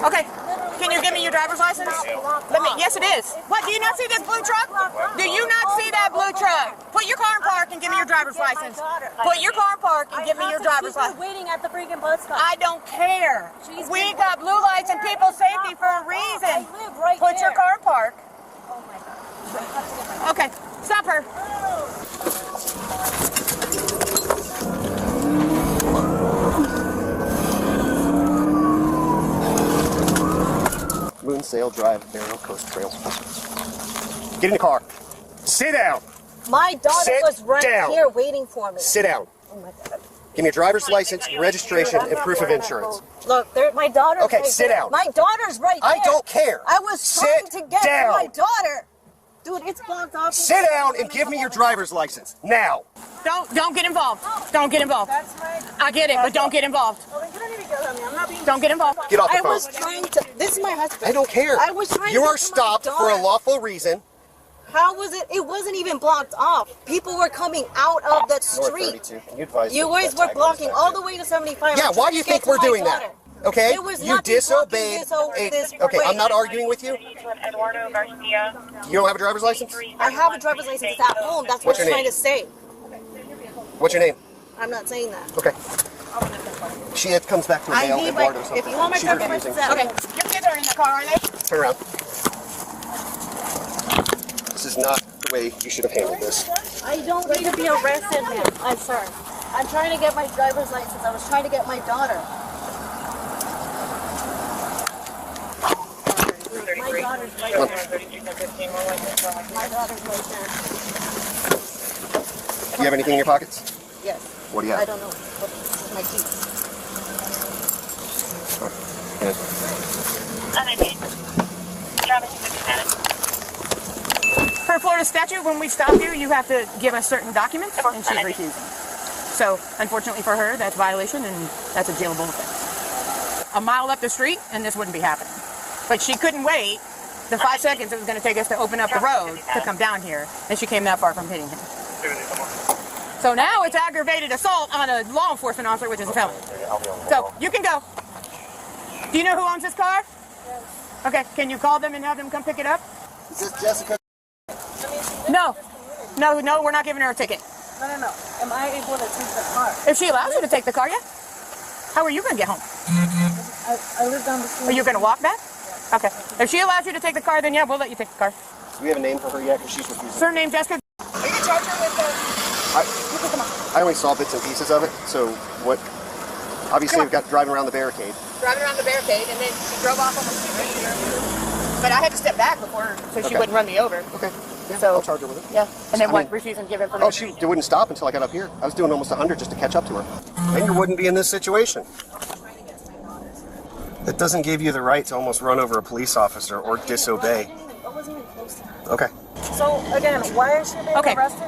Okay. Can you give me your driver's license? Yes, it is. What? Do you not see this blue truck? Do you not see that blue truck? Put your car in park and give me your driver's license. Put your car in park and give me your driver's license. Waiting at the freaking bus stop. I don't care. We got blue lights and people's safety for a reason. Put your car in park. Oh my God. Okay. Stop her. Moonsail Drive, Barrow Coast Trail. Get in the car. Sit down. My daughter was right down. here waiting for me. Sit down. Oh my God. Give me your driver's license, registration, and proof of insurance. Look, my daughter's Okay, right sit there. down. My daughter's right there. I don't care. I was trying to get down. to my daughter. Dude, it's blocked off. Sit down and give me your driver's license. Now. Don't get involved. Don't get involved. That's my... I get it, but don't get involved. Oh, you don't even get on me. I'm not being... Don't get involved. Get off the I phone. was trying to... This is my husband. I don't care. I was trying You to are get to stopped my for a daughter. lawful reason. How was it? It wasn't even blocked off. People were coming out of that street. North 32. Can you advise You me guys that were tag blocking goes all back the way to 75. Yeah, why do you think we're doing that? Okay? It was You nothing disobeyed. blocking this Okay, way. I'm not arguing with you. Eduardo Garcia. You don't have a driver's license? I have a driver's license. It's at home. That's what What's I'm your trying name? to say. What's your name? I'm not saying that. Okay. She comes back to a I male need Eduardo. my... If you want my She's driver's refusing. license, Okay. Your kids are in the car, are they? Turn around. This is not the way you should have handled this. I don't need to be arrested, man. I'm sorry. I'm trying to get my driver's license. I was trying to get my daughter. My daughter's right there. My daughter's right there. Do you have anything in your pockets? Yes. What do you I have? don't know. My keys. Per Florida statute, when we stop you, you have to give us certain documents, and she's refusing. So, unfortunately for her, that's violation, and that's a jailable offense. A mile up the street, and this wouldn't be happening. But she couldn't wait the 5 seconds it was going to take us to open up the road to come down here, and she came that far from hitting him. So now it's aggravated assault on a law enforcement officer, which is a felony. So, you can go. Do you know who owns this car? Yes. Okay, can you call them and have them come pick it up? Is this Jessica? No. No, we're not giving her a ticket. No. Am I able to take the car? If she allows you to take the car, yeah. How are you going to get home? I live down the street. Are you going to walk back? Okay. If she allows you to take the car, then yeah, we'll let you take the car. Do we have a name for her yet? Because she's refusing. Her name, Jessica. Are you going to charge her with I only saw bits and pieces of it, so what? Obviously, we've got driving around the barricade. driving around the barricade, and then she drove off almost 2 meters. But I had to step back before so she wouldn't run me over. Okay. Yeah, So I'll charge her with it. Yeah. And then I what? mean- Refuse and give information. Oh, she wouldn't stop until I got up here. I was doing almost 100 just to catch up to her. Then you wouldn't be in this situation. It doesn't give you the right to almost run over a police officer or disobey. I wasn't even close to her. Okay. So, again, why is she being arrested?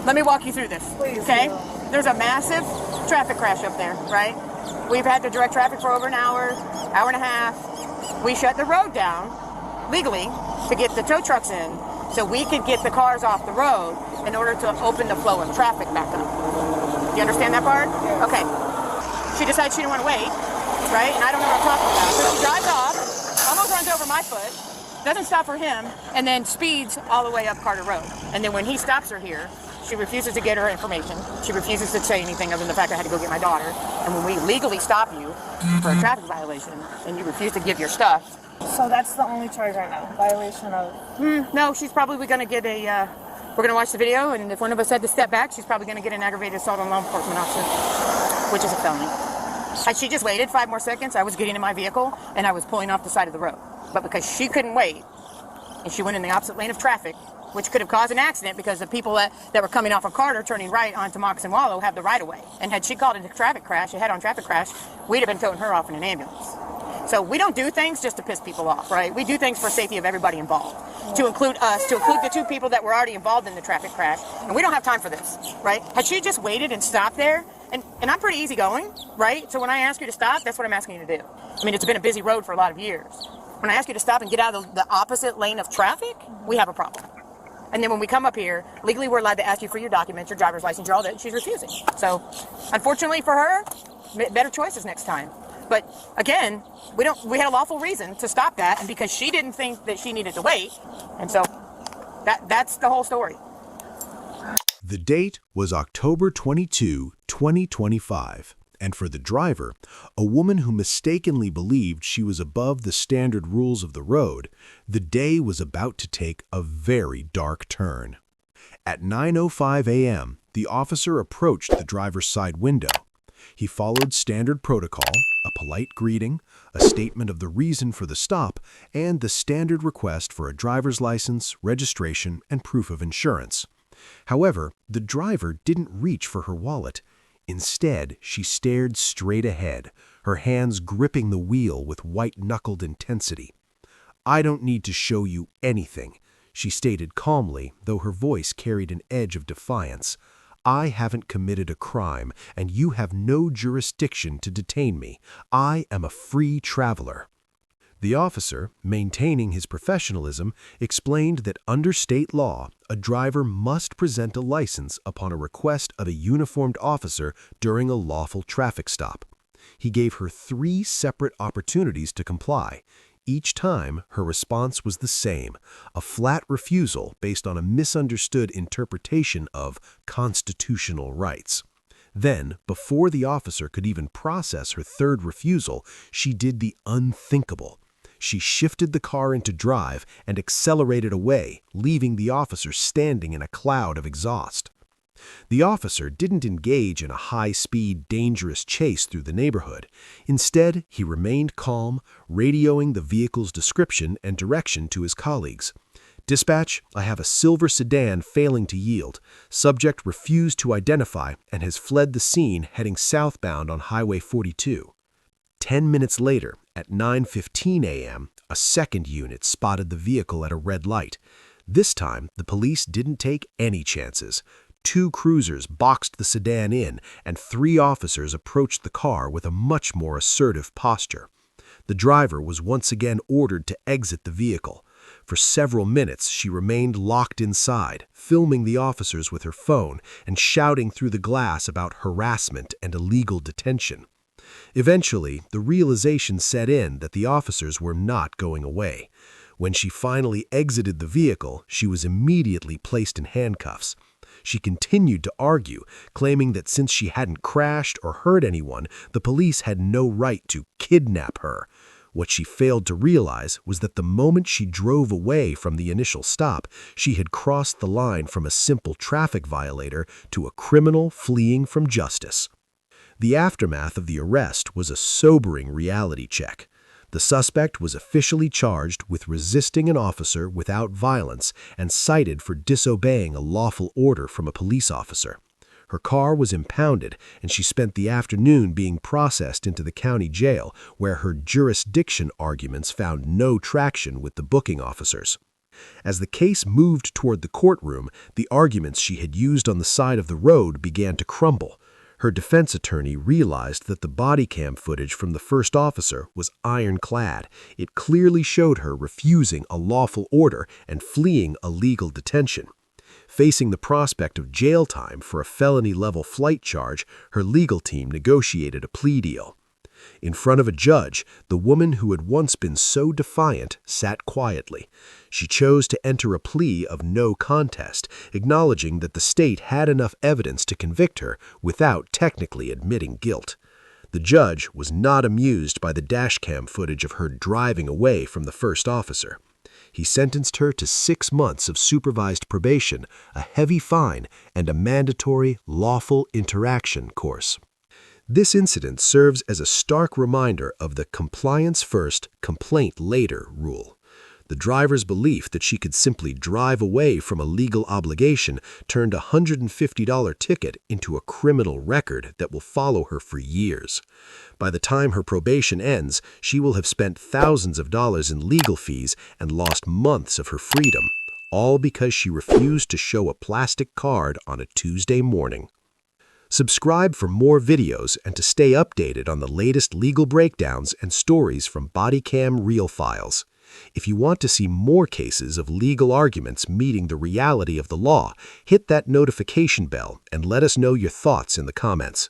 Let me walk you through this. Please, okay? yeah. There's a massive traffic crash up there, right? We've had to direct traffic for over an hour, hour and a half. We shut the road down legally to get the tow trucks in so we could get the cars off the road in order to open the flow of traffic back up. You understand that part? Yes. Okay. She decides she didn't want to wait, right? And I don't know what I'm talking about. So she drives off, almost runs over my foot, doesn't stop for him, and then speeds all the way up Carter Road. And then when he stops her here, she refuses to get her information. She refuses to say anything other than the fact I had to go get my daughter. And when we legally stop you for a traffic violation and you refuse to give your stuff. So that's the only charge right now, violation of... No, she's probably going to get a, we're going to watch the video, and if one of us had to step back, she's probably going to get an aggravated assault on law enforcement officer, which is a felony. She just waited 5 more seconds. I was getting in my vehicle, and I was pulling off the side of the road. But because she couldn't wait, and she went in the opposite lane of traffic, which could have caused an accident because the people that were coming off of Carter turning right onto Moccasin Wallow have the right of way. And had she called it a traffic crash, a head-on traffic crash, we'd have been towing her off in an ambulance. So we don't do things just to piss people off, right? We do things for safety of everybody involved, to include us, to include the 2 people that were already involved in the traffic crash. And we don't have time for this, right? Had she just waited and stopped there, and I'm pretty easygoing, right? So when I ask you to stop, that's what I'm asking you to do. I mean, it's been a busy road for a lot of years. When I ask you to stop and get out of the opposite lane of traffic, we have a problem. And then when we come up here, legally we're allowed to ask you for your documents, your driver's license, all that, and she's refusing. So, unfortunately for her, better choices next time. But again, we had a lawful reason to stop that, and because she didn't think that she needed to wait, and so that's the whole story. The date was October 22, 2025, and for the driver, a woman who mistakenly believed she was above the standard rules of the road, the day was about to take a very dark turn. At 9:05 a.m., the officer approached the driver's side window. He followed standard protocol, a polite greeting, a statement of the reason for the stop, and the standard request for a driver's license, registration, and proof of insurance. However, the driver didn't reach for her wallet. Instead, she stared straight ahead, her hands gripping the wheel with white-knuckled intensity. "I don't need to show you anything," she stated calmly, though her voice carried an edge of defiance. "I haven't committed a crime, and you have no jurisdiction to detain me. I am a free traveler." The officer, maintaining his professionalism, explained that under state law, a driver must present a license upon a request of a uniformed officer during a lawful traffic stop. He gave her 3 separate opportunities to comply. Each time, her response was the same, a flat refusal based on a misunderstood interpretation of constitutional rights. Then, before the officer could even process her 3rd refusal, she did the unthinkable. She shifted the car into drive and accelerated away, leaving the officer standing in a cloud of exhaust. The officer didn't engage in a high-speed, dangerous chase through the neighborhood. Instead, he remained calm, radioing the vehicle's description and direction to his colleagues. "Dispatch, I have a silver sedan failing to yield. Subject refused to identify and has fled the scene heading southbound on Highway 42. 10 minutes later, at 9:15 a.m., a second unit spotted the vehicle at a red light. This time, the police didn't take any chances. 2 cruisers boxed the sedan in, and 3 officers approached the car with a much more assertive posture. The driver was once again ordered to exit the vehicle. For several minutes, she remained locked inside, filming the officers with her phone and shouting through the glass about harassment and illegal detention. Eventually, the realization set in that the officers were not going away. When she finally exited the vehicle, she was immediately placed in handcuffs. She continued to argue, claiming that since she hadn't crashed or hurt anyone, the police had no right to kidnap her. What she failed to realize was that the moment she drove away from the initial stop, she had crossed the line from a simple traffic violator to a criminal fleeing from justice. The aftermath of the arrest was a sobering reality check. The suspect was officially charged with resisting an officer without violence and cited for disobeying a lawful order from a police officer. Her car was impounded, and she spent the afternoon being processed into the county jail, where her jurisdiction arguments found no traction with the booking officers. As the case moved toward the courtroom, the arguments she had used on the side of the road began to crumble. Her defense attorney realized that the body cam footage from the first officer was ironclad. It clearly showed her refusing a lawful order and fleeing illegal detention. Facing the prospect of jail time for a felony-level flight charge, her legal team negotiated a plea deal. In front of a judge, the woman who had once been so defiant sat quietly. She chose to enter a plea of no contest, acknowledging that the state had enough evidence to convict her without technically admitting guilt. The judge was not amused by the dashcam footage of her driving away from the first officer. He sentenced her to 6 months of supervised probation, a heavy fine, and a mandatory lawful interaction course. This incident serves as a stark reminder of the compliance first, complaint later rule. The driver's belief that she could simply drive away from a legal obligation turned a $150 ticket into a criminal record that will follow her for years. By the time her probation ends, she will have spent thousands of dollars in legal fees and lost months of her freedom, all because she refused to show a plastic card on a Tuesday morning. Subscribe for more videos and to stay updated on the latest legal breakdowns and stories from Bodycam Real Files. If you want to see more cases of legal arguments meeting the reality of the law, hit that notification bell and let us know your thoughts in the comments.